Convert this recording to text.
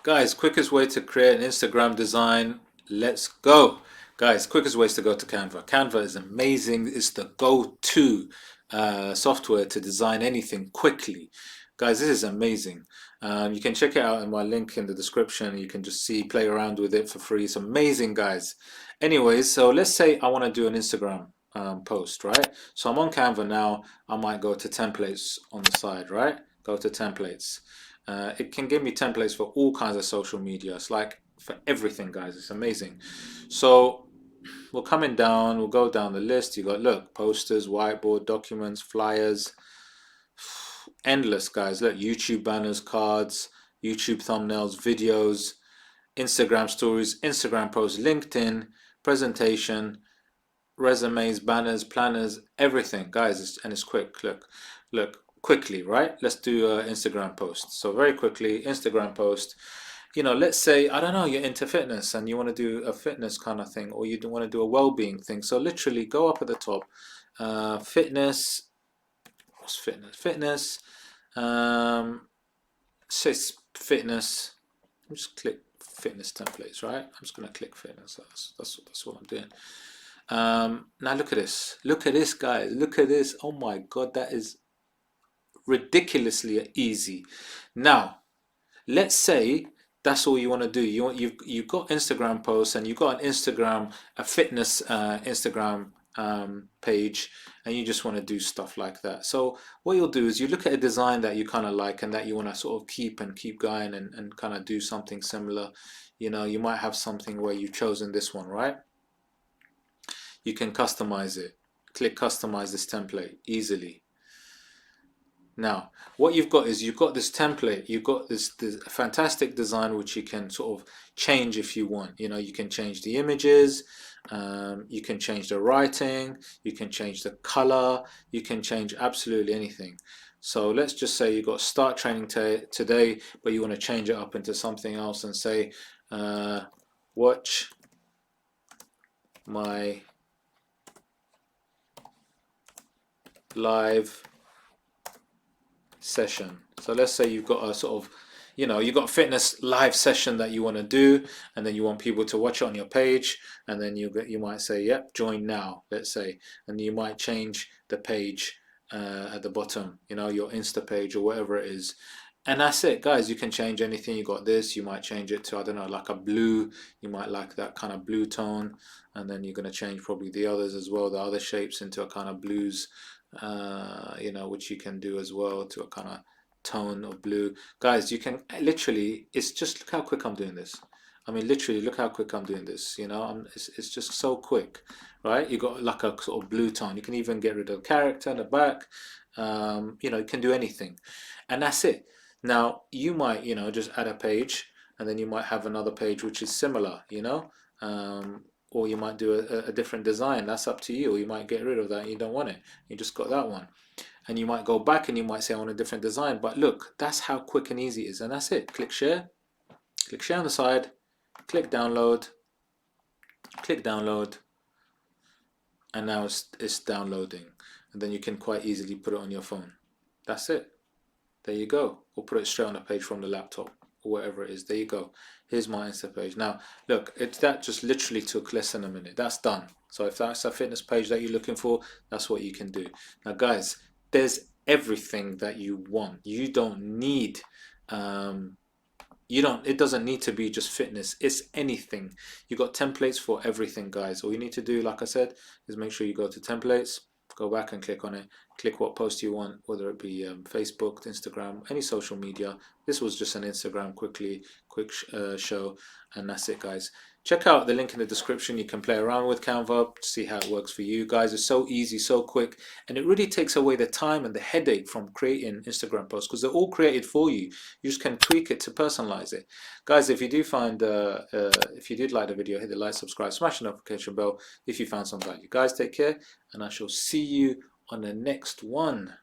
Guys, quickest way to create an Instagram design. Let's go. Guys, quickest ways to go to Canva. Canva is amazing. It's the go-to software to design anything quickly. Guys, this is amazing. You can check it out in my link in the description. You can just see, play around with it for free. It's amazing, guys. Anyways, so let's say I want to do an Instagram post, right? So I'm on Canva now. I might go to templates on the side, right? Go to templates. It can give me templates for all kinds of social media. It's like for everything, guys. It's amazing. So we're coming down. We'll go down the list. You got, look, posters, whiteboard, documents, flyers. Endless, guys. Look, YouTube banners, cards, YouTube thumbnails, videos, Instagram stories, Instagram posts, LinkedIn, presentation, resumes, banners, planners, everything, guys. And it's quick. Look, quickly, right? Let's do an Instagram post. So very quickly, Instagram post. You know, let's say, I don't know, you're into fitness and you want to do a fitness kind of thing, or you want to do a well-being thing. So literally go up at the top, fitness. What's fitness? Fitness. Says fitness. Just click fitness templates, right? I'm just gonna click fitness. That's what I'm doing. Now look at this. Look at this, guys. Look at this. Oh my God, that is ridiculously easy. Now, let's say that's all you want to do. You've got Instagram posts and you've got a fitness Instagram page, and you just want to do stuff like that. So what you'll do is you look at a design that you kind of like and that you want to sort of keep going and kind of do something similar. You know, you might have something where you've chosen this one, right? You can customize it. Click customize this template easily. Now, what you've got is you've got this template, you've got this fantastic design which you can sort of change if you want. You know, you can change the images, you can change the writing, you can change the color, you can change absolutely anything. So let's just say you've got start training today, but you want to change it up into something else and say, watch my live session. So let's say you've got a sort of, you know, you've got a fitness live session that you want to do, and then you want people to watch it on your page, and then you might say, yep, join now, let's say, and you might change the page at the bottom, you know, your Insta page or whatever it is. And that's it, guys. You can change anything. You got this. You might change it to, I don't know, like a blue. You might like that kind of blue tone, and then you're going to change probably the others as well, the other shapes into a kind of blues, you know, which you can do as well to a kind of tone of blue. Guys, you can literally, it's just, look how quick I'm doing this. I mean, literally, look how quick I'm doing this. You know, it's just so quick, right? You got like a sort of blue tone. You can even get rid of the character in the back. You know, you can do anything, and that's it. Now, you might, you know, just add a page, and then you might have another page which is similar, you know, or you might do a different design. That's up to you. Or you might get rid of that. You don't want it. You just got that one, and you might go back and you might say I want a different design. But look, that's how quick and easy it is, and that's it. Click share on the side, click download, and now it's downloading, and then you can quite easily put it on your phone. That's it. There you go. Or put it straight on a page from the laptop or whatever it is. There you go. Here's my Insta page. Now, look, that just literally took less than a minute. That's done. So if that's a fitness page that you're looking for, that's what you can do. Now, guys, there's everything that you want. You don't need, it doesn't need to be just fitness. It's anything. You got templates for everything, guys. All you need to do, like I said, is make sure you go to templates, go back and click on it, click what post you want, whether it be Facebook, Instagram, any social media. This was just an Instagram quick show, and that's it, guys. Check out the link in the description. You can play around with Canva, see how it works for you guys. It's so easy, so quick, and it really takes away the time and the headache from creating Instagram posts, because they're all created for you. You just can tweak it to personalize it. Guys, if you do find, if you did like the video, hit the like, subscribe, smash the notification bell if you found some value. Guys, take care, and I shall see you on the next one.